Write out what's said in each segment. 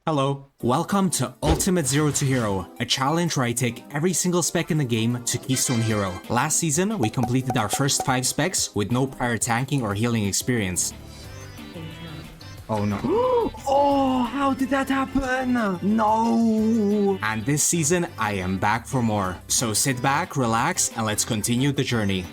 Hello. Welcome to Ultimate Zero to Hero, a challenge where I take every single spec in the game to Keystone Hero. Last season, we completed our first 5 specs with no prior tanking or healing experience. Oh no. Oh, how did that happen? No! And this season, I am back for more. So sit back, relax, and let's continue the journey.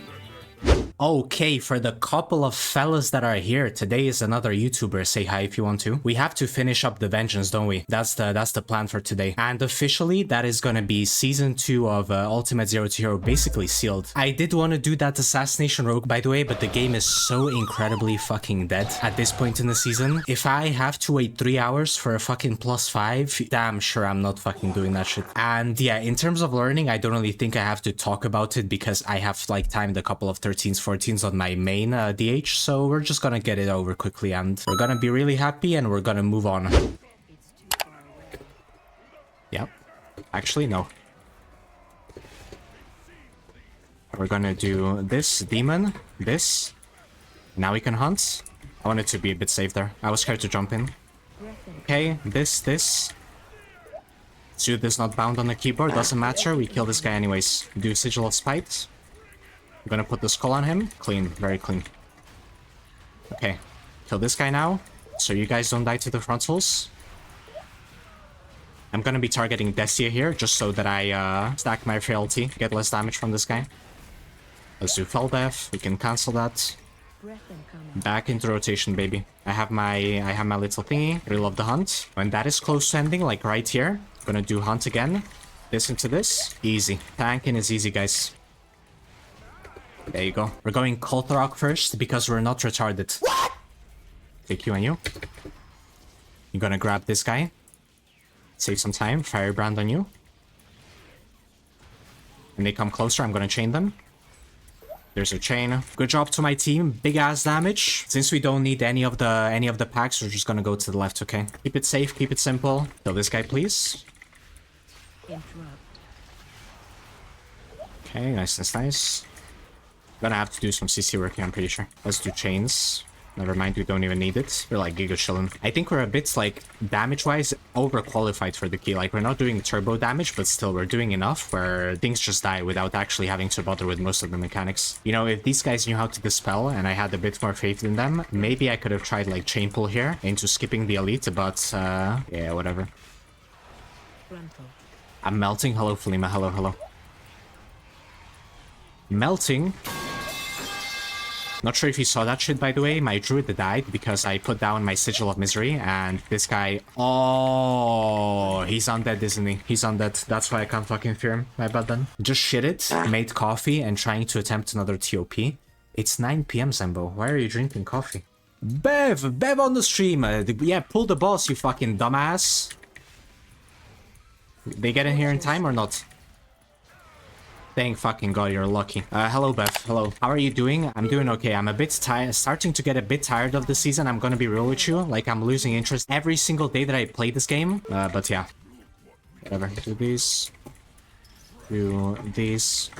Okay, for the couple of fellas that are here, today is another YouTuber. Say hi if you want to. We have to finish up the vengeance, don't we? That's the plan for today. And officially, that is gonna be season 2 of Ultimate Zero to Hero, basically sealed. I did want to do that assassination rogue, by the way, but the game is so incredibly fucking dead at this point in the season. If I have to wait 3 hours for a fucking +5, damn sure I'm not fucking doing that shit. And yeah, in terms of learning, I don't really think I have to talk about it because I have like timed a couple of 13s, 14s on my main DH, so we're just gonna get it over quickly and we're gonna be really happy and we're gonna move on. Yep. Actually, no. We're gonna do this demon, this. Now we can hunt. I wanted to be a bit safe there. I was scared to jump in. Okay, this. Suit is not bound on the keyboard, doesn't matter. We kill this guy anyways. Do Sigil of Spite. I'm gonna put the skull on him. Clean, very clean. Okay, kill this guy now, so you guys don't die to the frontals. I'm gonna be targeting Destia here, just so that I stack my frailty, get less damage from this guy. Let's do Fell Death, we can cancel that. Back into rotation, baby. I have my little thingy, Reel of the Hunt. When that is close to ending, like right here, I'm gonna do Hunt again. This into this, easy. Tanking is easy, guys. There you go. We're going Kultarok first because we're not retarded. What? Take you and you. You're gonna grab this guy. Save some time. Firebrand on you. When they come closer, I'm gonna chain them. There's a chain. Good job to my team. Big ass damage. Since we don't need any of the packs, we're just gonna go to the left, okay? Keep it safe, keep it simple. Kill this guy, please. Okay, nice. Gonna have to do some CC work here, I'm pretty sure. Let's do chains. Never mind, we don't even need it. We're like giga chillin'. I think we're a bit, like, damage-wise, overqualified for the key. Like, we're not doing turbo damage, but still, we're doing enough where things just die without actually having to bother with most of the mechanics. You know, if these guys knew how to dispel and I had a bit more faith in them, maybe I could have tried, like, chain pull here into skipping the elite, but, yeah, whatever. I'm melting. Hello, Felima. Hello. Melting. Not sure if you saw that shit, by the way. My druid died because I put down my Sigil of Misery, and this guy... Oh, he's undead, isn't he? He's undead. That's why I can't fucking fear him. My bad then. Just shit it, made coffee, and trying to attempt another TOP. It's 9 PM, Zembo. Why are you drinking coffee? Bev on the stream. Yeah, pull the boss, you fucking dumbass. They get in here in time or not? Thank fucking god, you're lucky. Hello, Beth. Hello. How are you doing? I'm doing okay. I'm a bit tired, starting to get a bit tired of the season. I'm gonna be real with you. Like, I'm losing interest every single day that I play this game. But yeah. Whatever. Do these. Do these.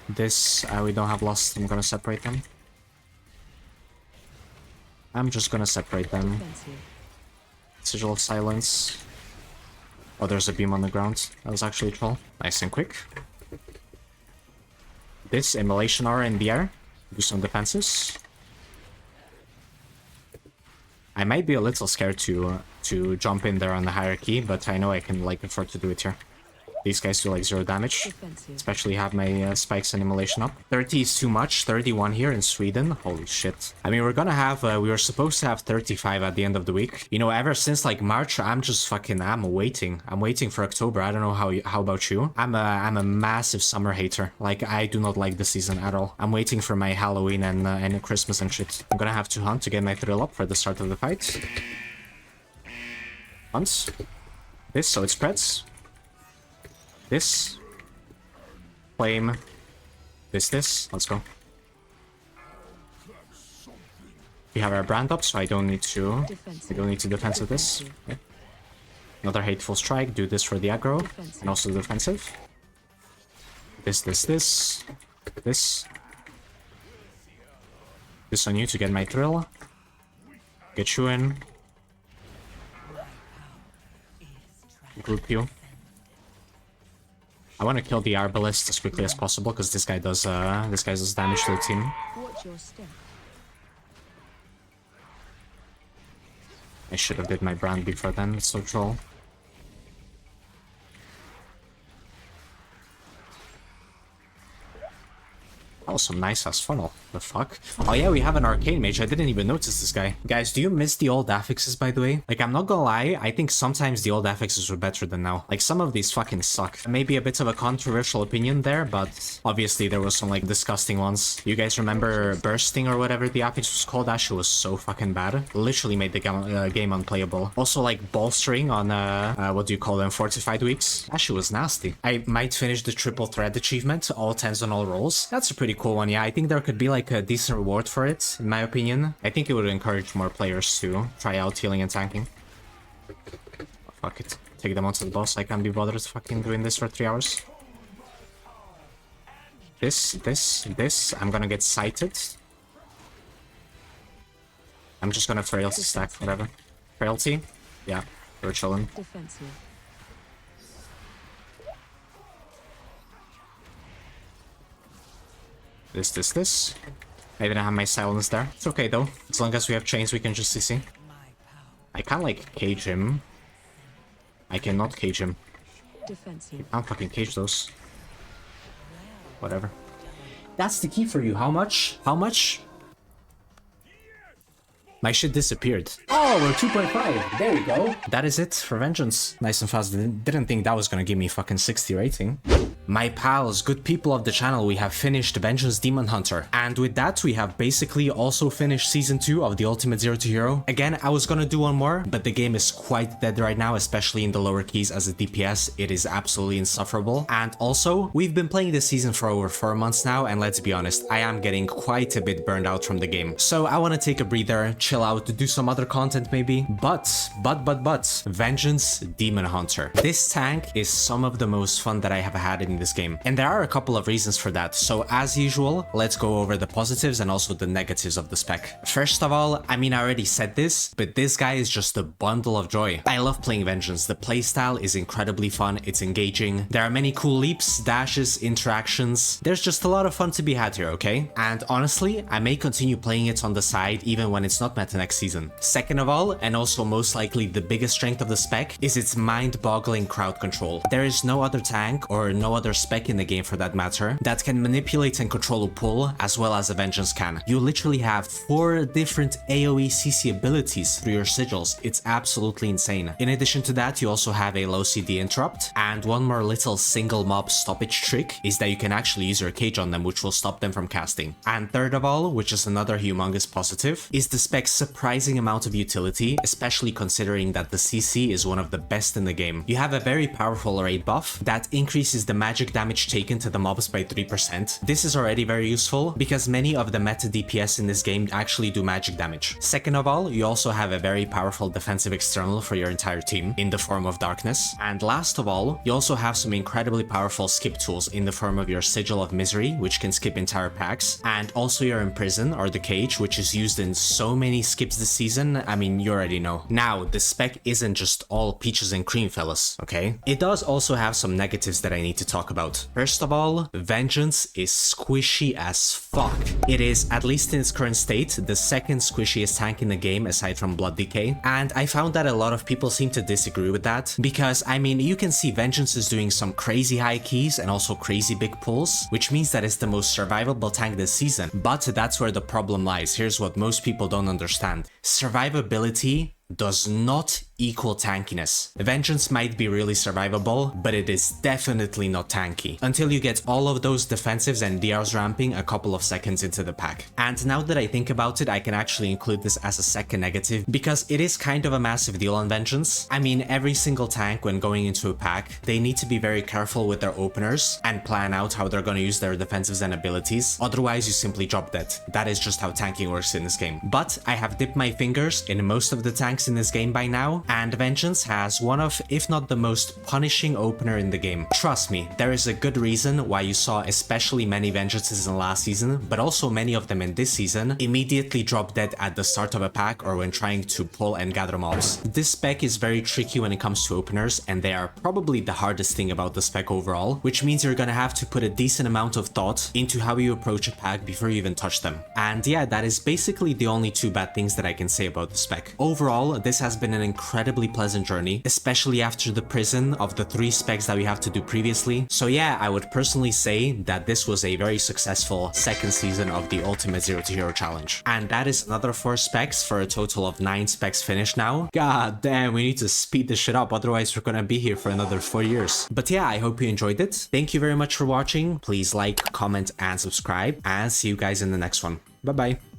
This, we don't have lost. I'm gonna separate them. I'm just gonna separate them. Sigil of Silence. Oh, there's a beam on the ground. That was actually a troll. Nice and quick. This immolation aura in the air. Do some defenses. I might be a little scared to jump in there on the hierarchy, but I know I can like afford to do it here. These guys do like 0 damage, especially have my spikes and immolation up. 30 is too much, 31 here in Sweden, holy shit. I mean, we're gonna have, we were supposed to have 35 at the end of the week. You know, ever since like March, I'm just fucking, I'm waiting for October. I don't know how about you. I'm a massive summer hater. Like, I do not like the season at all. I'm waiting for my Halloween and Christmas and shit. I'm gonna have to hunt to get my thrill up for the start of the fight. Hunt. This, so it spreads. This. Flame. This. Let's go. We have our brand up, so I don't need to defense with this. Okay. Another hateful strike. Do this for the aggro. And also defensive. This. This. This on you to get my thrill. Get you in. group you. I want to kill the Arbalest as quickly as possible because this guy does damage to the team. Watch your step. I should have did my brand before then, it's so troll. Oh, some nice ass funnel. The fuck? Oh yeah, we have an arcane mage. I didn't even notice this guy. Guys, do you miss the old affixes, by the way? Like, I'm not gonna lie, I think sometimes the old affixes were better than now. Like, some of these fucking suck. Maybe a bit of a controversial opinion there, but obviously there was some, like, disgusting ones. You guys remember Bursting or whatever the affix was called? That shit was so fucking bad. Literally made the game unplayable. Also, like, bolstering on, what do you call them? Fortified weeks? That shit was nasty. I might finish the triple threat achievement, all 10s on all rolls. That's a pretty cool one. Yeah, I think there could be like a decent reward for it, in my opinion. I think it would encourage more players to try out healing and tanking. Oh, fuck it. Take them onto the boss. I can't be bothered fucking doing this for 3 hours. This. I'm gonna get sighted. I'm just gonna frailty stack, whatever. Frailty? Yeah, we're chilling. Defensive. This. I didn't have my silence there. It's okay though. As long as we have chains, we can just CC. I can't like cage him. I cannot cage him. Defensive. I can't fucking cage those. Whatever. That's the key for you. How much? How much? My shit disappeared. Oh, we're 2.5. There we go. That is it for Vengeance. Nice and fast. Didn't think that was gonna give me fucking 60 rating. My pals, good people of the channel, we have finished Vengeance Demon Hunter. And with that, we have basically also finished Season 2 of the Ultimate Zero to Hero. Again, I was gonna do one more, but the game is quite dead right now, especially in the lower keys as a DPS. It is absolutely insufferable. And also, we've been playing this season for over 4 months now, and let's be honest, I am getting quite a bit burned out from the game. So I want to take a breather, chill out, do some other content maybe. But, Vengeance Demon Hunter. This tank is some of the most fun that I have had in this game. And there are a couple of reasons for that. So as usual, let's go over the positives and also the negatives of the spec. First of all, I mean, I already said this, but this guy is just a bundle of joy. I love playing Vengeance. The playstyle is incredibly fun. It's engaging. There are many cool leaps, dashes, interactions. There's just a lot of fun to be had here, okay? And honestly, I may continue playing it on the side even when it's not meta next season. Second of all, and also most likely the biggest strength of the spec, is its mind-boggling crowd control. There is no other tank or no other spec in the game for that matter that can manipulate and control a pull as well as a Vengeance can. You literally have 4 different AoE CC abilities through your sigils. It's absolutely insane. In addition to that, you also have a low CD interrupt, and one more little single mob stoppage trick is that you can actually use your cage on them, which will stop them from casting. And third of all, which is another humongous positive, is the spec's surprising amount of utility, especially considering that the CC is one of the best in the game. You have a very powerful raid buff that increases the magic damage taken to the mobs by 3%. This is already very useful because many of the meta DPS in this game actually do magic damage. Second of all, you also have a very powerful defensive external for your entire team in the form of darkness. And last of all, you also have some incredibly powerful skip tools in the form of your Sigil of Misery, which can skip entire packs, and also your Imprison or the Cage, which is used in so many skips this season. I mean, you already know. Now, the spec isn't just all peaches and cream, fellas, okay? It does also have some negatives that I need to talk about. First of all, Vengeance is squishy as fuck. It is, at least in its current state, the second squishiest tank in the game aside from Blood Decay, and I found that a lot of people seem to disagree with that, because I mean, you can see Vengeance is doing some crazy high keys and also crazy big pulls, which means that it's the most survivable tank this season. But that's where the problem lies. Here's what most people don't understand. Survivability does not equal tankiness. Vengeance might be really survivable, but it is definitely not tanky, until you get all of those defensives and DRs ramping a couple of seconds into the pack. And now that I think about it, I can actually include this as a second negative, because it is kind of a massive deal on Vengeance. I mean, every single tank when going into a pack, they need to be very careful with their openers and plan out how they're going to use their defensives and abilities, otherwise you simply drop dead. That is just how tanking works in this game. But I have dipped my fingers in most of the tanks in this game by now, and Vengeance has one of, if not the most punishing opener in the game. Trust me, there is a good reason why you saw especially many Vengeances in last season, but also many of them in this season, immediately drop dead at the start of a pack or when trying to pull and gather mobs. This spec is very tricky when it comes to openers, and they are probably the hardest thing about the spec overall, which means you're gonna have to put a decent amount of thought into how you approach a pack before you even touch them. And yeah, that is basically the only two bad things that I can say about the spec. Overall, this has been an incredibly pleasant journey, especially after the prison of the 3 specs that we have to do previously. So yeah, I would personally say that this was a very successful second season of the Ultimate Zero to Hero challenge. And that is another 4 specs for a total of 9 specs finished now. God damn, we need to speed this shit up, otherwise we're gonna be here for another 4 years. But yeah, I hope you enjoyed it. Thank you very much for watching. Please like, comment, and subscribe, and see you guys in the next one. Bye bye.